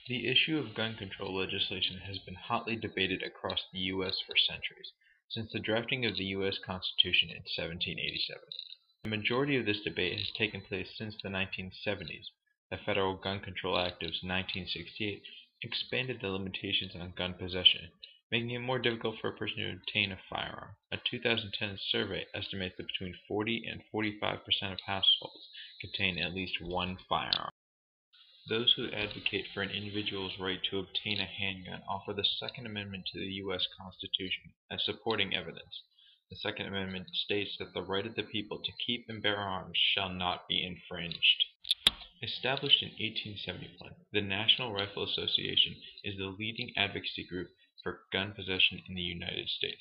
The issue of gun control legislation has been hotly debated across the U.S. for centuries, since the drafting of the U.S. Constitution in 1787. The majority of this debate has taken place since the 1970s. The Federal Gun Control Act of 1968 expanded the limitations on gun possession, making it more difficult for a person to obtain a firearm. A 2010 survey estimates that between 40 and 45% of households contain at least one firearm. Those who advocate for an individual's right to obtain a handgun offer the Second Amendment to the U.S. Constitution as supporting evidence. The Second Amendment states that the right of the people to keep and bear arms shall not be infringed. Established in 1871, the National Rifle Association is the leading advocacy group for gun possession in the United States.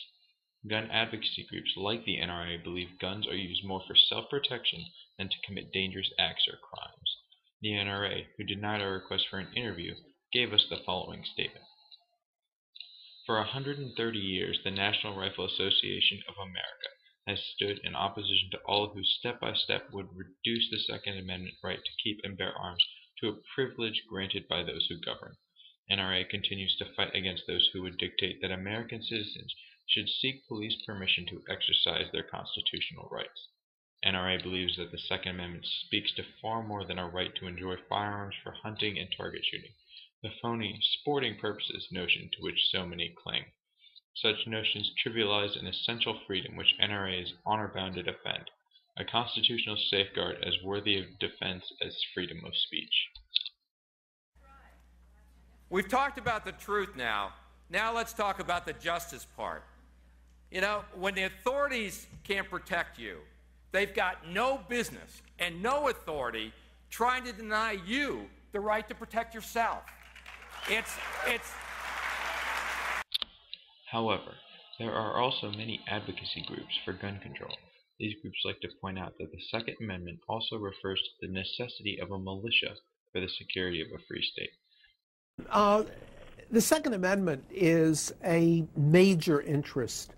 Gun advocacy groups like the NRA believe guns are used more for self-protection than to commit dangerous acts or crimes. The NRA, who denied our request for an interview, gave us the following statement. For 130 years, the National Rifle Association of America has stood in opposition to all who step by step would reduce the Second Amendment right to keep and bear arms to a privilege granted by those who govern. NRA continues to fight against those who would dictate that American citizens should seek police permission to exercise their constitutional rights. NRA believes that the Second Amendment speaks to far more than a right to enjoy firearms for hunting and target shooting, the phony sporting purposes notion to which so many cling. Such notions trivialize an essential freedom which NRA is honor-bound to defend, a constitutional safeguard as worthy of defense as freedom of speech. We've talked about the truth now. Now let's talk about the justice part. You know, when the authorities can't protect you, they've got no business and no authority trying to deny you the right to protect yourself. However, there are also many advocacy groups for gun control. These groups like to point out that the Second Amendment also refers to the necessity of a militia for the security of a free state. The Second Amendment is a major interest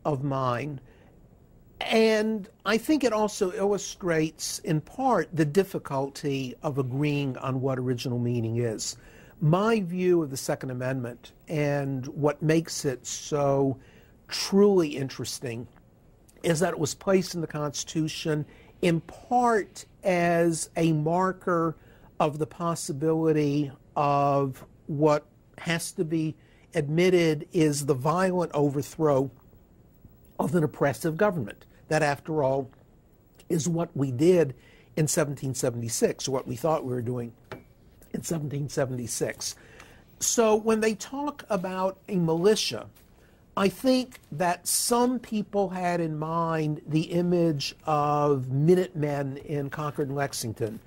of mine, and I think it also illustrates, in part, the difficulty of agreeing on what original meaning is. My view of the Second Amendment and what makes it so truly interesting is that it was placed in the Constitution in part as a marker of the possibility of what has to be admitted is the violent overthrow of an oppressive government. That, after all, is what we did in 1776, what we thought we were doing in 1776. So when they talk about a militia, I think that some people had in mind the image of Minutemen in Concord and Lexington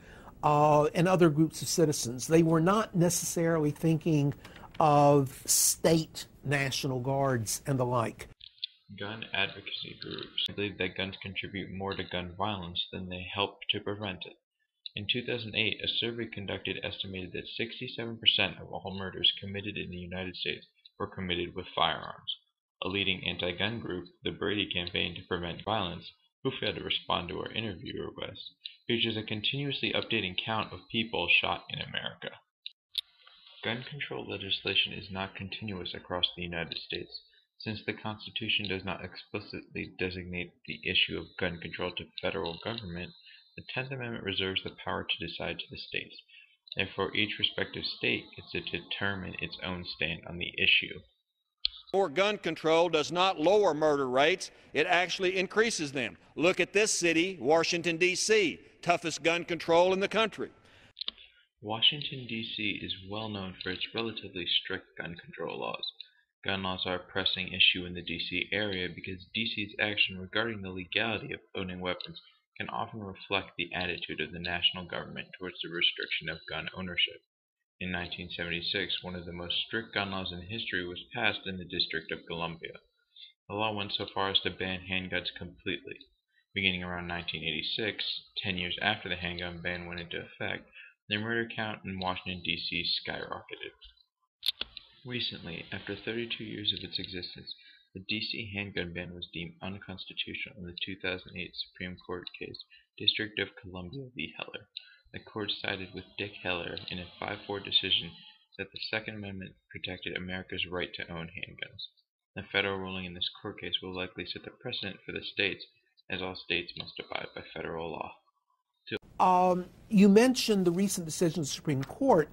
and other groups of citizens. They were not necessarily thinking of state National Guards and the like. Gun advocacy groups believe that guns contribute more to gun violence than they help to prevent it. In 2008, a survey conducted estimated that 67% of all murders committed in the United States were committed with firearms. A leading anti-gun group, the Brady Campaign to Prevent Violence, who failed to respond to our interview request, features a continuously updating count of people shot in America. Gun control legislation is not continuous across the United States. Since the Constitution does not explicitly designate the issue of gun control to federal government, the 10th Amendment reserves the power to decide to the states. Therefore, each respective state gets to determine its own stand on the issue. More gun control does not lower murder rates, it actually increases them. Look at this city, Washington, D.C., toughest gun control in the country. Washington, D.C. is well known for its relatively strict gun control laws. Gun laws are a pressing issue in the D.C. area because D.C.'s action regarding the legality of owning weapons can often reflect the attitude of the national government towards the restriction of gun ownership. In 1976, one of the most strict gun laws in history was passed in the District of Columbia. The law went so far as to ban handguns completely. Beginning around 1986, 10 years after the handgun ban went into effect, the murder count in Washington, D.C. skyrocketed. Recently, after 32 years of its existence, the D.C. handgun ban was deemed unconstitutional in the 2008 Supreme Court case, District of Columbia v. Heller. The court sided with Dick Heller in a 5-4 decision that the Second Amendment protected America's right to own handguns. The federal ruling in this court case will likely set the precedent for the states, as all states must abide by federal law. You mentioned the recent decision of the Supreme Court.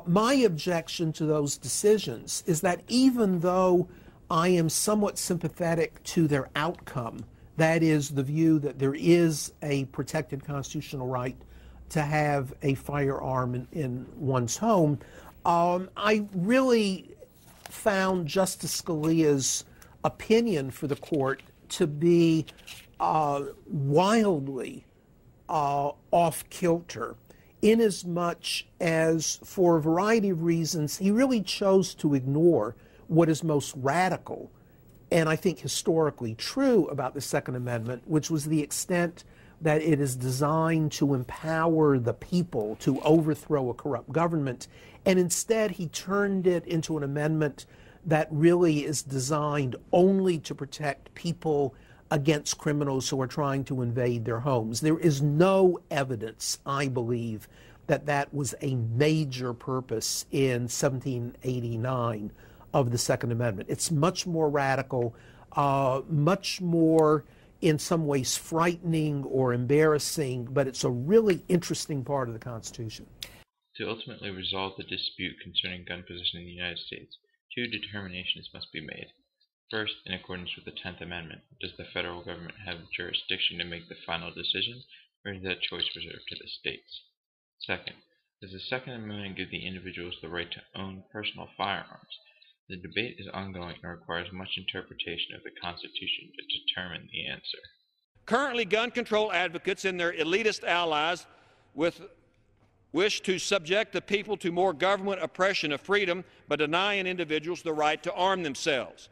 My objection to those decisions is that even though I am somewhat sympathetic to their outcome, that is the view that there is a protected constitutional right to have a firearm in one's home, I really found Justice Scalia's opinion for the court to be wildly off-kilter, inasmuch as, for a variety of reasons, he really chose to ignore what is most radical and I think historically true about the Second Amendment, which was the extent that it is designed to empower the people to overthrow a corrupt government, and instead he turned it into an amendment that really is designed only to protect people against criminals who are trying to invade their homes. There is no evidence, I believe, that that was a major purpose in 1789 of the Second Amendment. It's much more radical, much more in some ways frightening or embarrassing, but it's a really interesting part of the Constitution. To ultimately resolve the dispute concerning gun possession in the United States, two determinations must be made. First, in accordance with the 10th Amendment, does the federal government have jurisdiction to make the final decision, or is that choice reserved to the states? Second, does the Second Amendment give the individuals the right to own personal firearms? The debate is ongoing and requires much interpretation of the Constitution to determine the answer. Currently, gun control advocates and their elitist allies wish to subject the people to more government oppression of freedom by denying individuals the right to arm themselves.